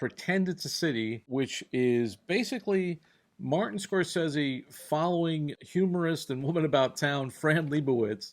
pretend it's a city, which is basically Martin Scorsese following humorist and woman about town Fran Lebowitz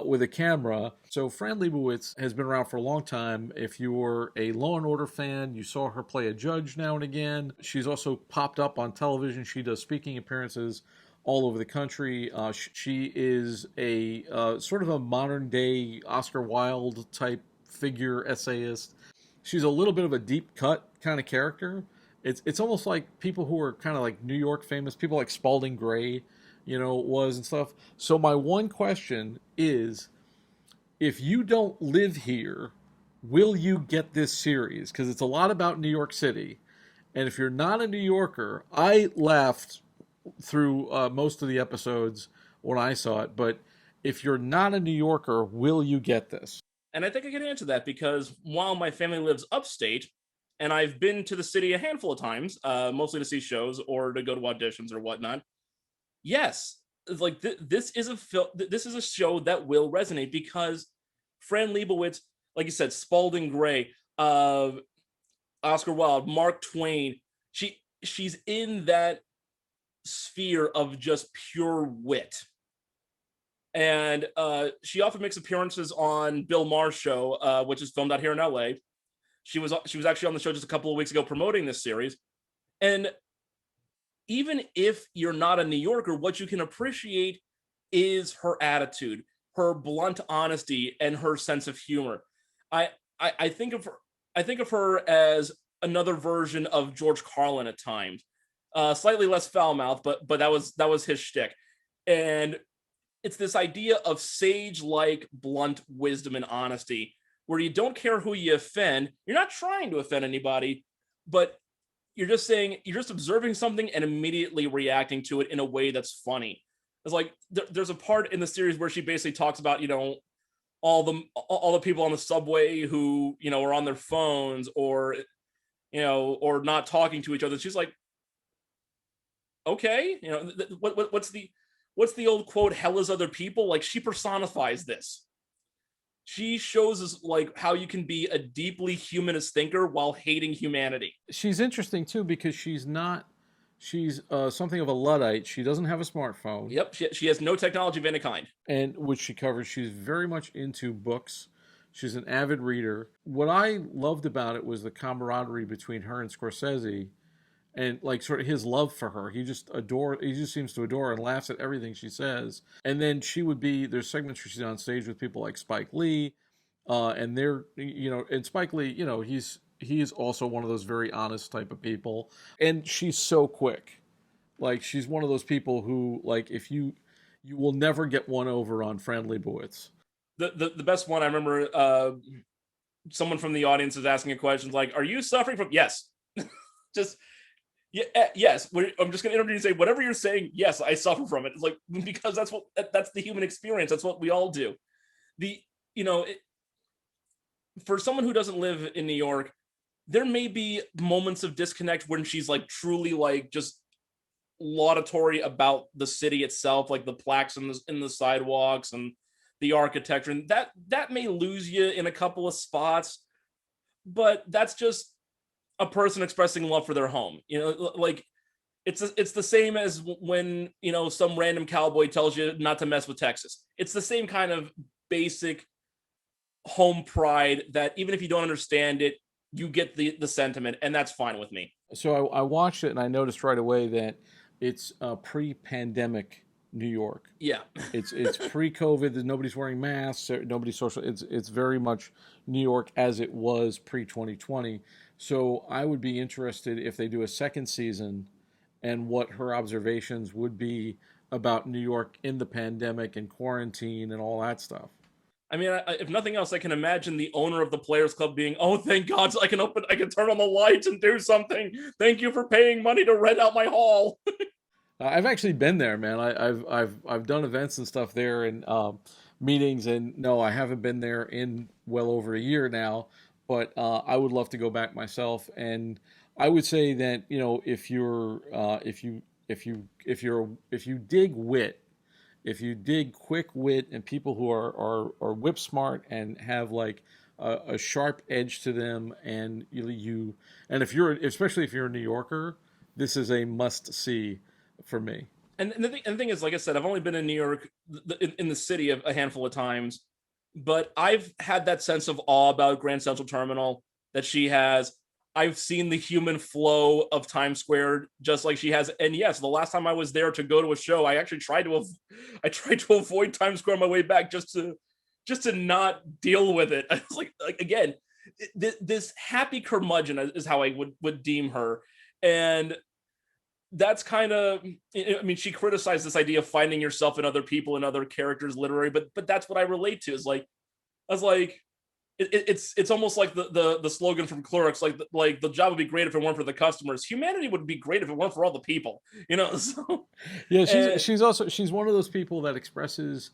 with a camera. So Fran Lebowitz has been around for a long time. If you're a Law and Order fan, you saw her play a judge now and again. She's also popped up on television. She does speaking appearances all over the country. She is a sort of a modern day Oscar Wilde type figure essayist. She's a little bit of a deep cut kind of character. It's almost like people who are kind of like New York famous, people like Spalding Gray, was and stuff. So my one question is, if you don't live here, will you get this series? Because it's a lot about New York City. And if you're not a New Yorker, I laughed through most of the episodes when I saw it. But if you're not a New Yorker, will you get this? And I think I can answer that because while my family lives upstate, and I've been to the city a handful of times, mostly to see shows or to go to auditions or whatnot. Yes, like this is this is a show that will resonate because Fran Lebowitz, like you said, Spalding Gray, Oscar Wilde, Mark Twain. She's in that sphere of just pure wit. And she often makes appearances on Bill Maher's show, which is filmed out here in LA. She was actually on the show just a couple of weeks ago promoting this series. And even if you're not a New Yorker, what you can appreciate is her attitude, her blunt honesty, and her sense of humor. I think of her as another version of George Carlin at times. Slightly less foul-mouthed, but that was his shtick. And it's this idea of sage-like blunt wisdom and honesty, where you don't care who you offend. You're not trying to offend anybody, but you're just observing something and immediately reacting to it in a way that's funny. It's like there's a part in the series where she basically talks about, all the people on the subway who, are on their phones or not talking to each other. She's like, okay, what's the old quote, hell is other people? Like, she personifies this. She shows us like how you can be a deeply humanist thinker while hating humanity. She's interesting too because she's something of a Luddite. She doesn't have a smartphone. Yep, she has no technology of any kind. And which she covers, she's very much into books. She's an avid reader. What I loved about it was the camaraderie between her and Scorsese, and like sort of his love for her. He just seems to adore her and laughs at everything she says. And then there's segments where she's on stage with people like Spike Lee, and and Spike Lee, he is also one of those very honest type of people. And she's so quick. Like, she's one of those people who, like, if you will never get one over on Fran Lebowitz. The best one I remember, someone from the audience is asking a question like, "Are you suffering from?" Yes, just. Yeah, yes. I'm just going to interrupt you and say, whatever you're saying, yes, I suffer from it. It's like, because that's the human experience. That's what we all do. For someone who doesn't live in New York, there may be moments of disconnect when she's like truly like just laudatory about the city itself, like the plaques in the sidewalks and the architecture, and that may lose you in a couple of spots, but that's just a person expressing love for their home. Like it's the same as when some random cowboy tells you not to mess with Texas. It's the same kind of basic home pride that even if you don't understand it, you get the sentiment, and that's fine with me. So I watched it and I noticed right away that it's pre-pandemic New York. Yeah. It's pre-COVID. Nobody's wearing masks. Nobody's social. It's very much New York as it was pre-2020. So I would be interested if they do a second season, and what her observations would be about New York in the pandemic and quarantine and all that stuff. I mean, if nothing else, I can imagine the owner of the Players Club being, "Oh, thank God, so I can turn on the lights and do something. Thank you for paying money to rent out my hall." I've actually been there, man. I've done events and stuff there and meetings, and no, I haven't been there in well over a year now. But I would love to go back myself, and I would say that if you dig wit, if you dig quick wit and people who are whip smart and have like a sharp edge to them, and and if you're, especially if you're a New Yorker, this is a must see for me. And the thing is, like I said, I've only been in New York, in the city, a handful of times, but I've had that sense of awe about Grand Central Terminal that she has. I've seen the human flow of Times Square just like she has. And yes, the last time I was there to go to a show, I actually I tried to avoid Times Square on my way back just to not deal with it. I was like again, this happy curmudgeon is how I would deem her. And that's kind of, I mean, she criticized this idea of finding yourself in other people and other characters literary, but that's what I relate to. Is like, I was like, it's almost like the slogan from Clorox, like the job would be great if it weren't for the customers. Humanity would be great if it weren't for all the people, you know. So Yeah, and, she's one of those people that expresses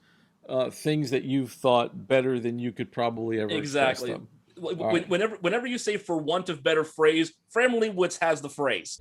things that you've thought better than you could probably ever express exactly. them. All right. Whenever you say, for want of better phrase, Fram Lebowitz has the phrase.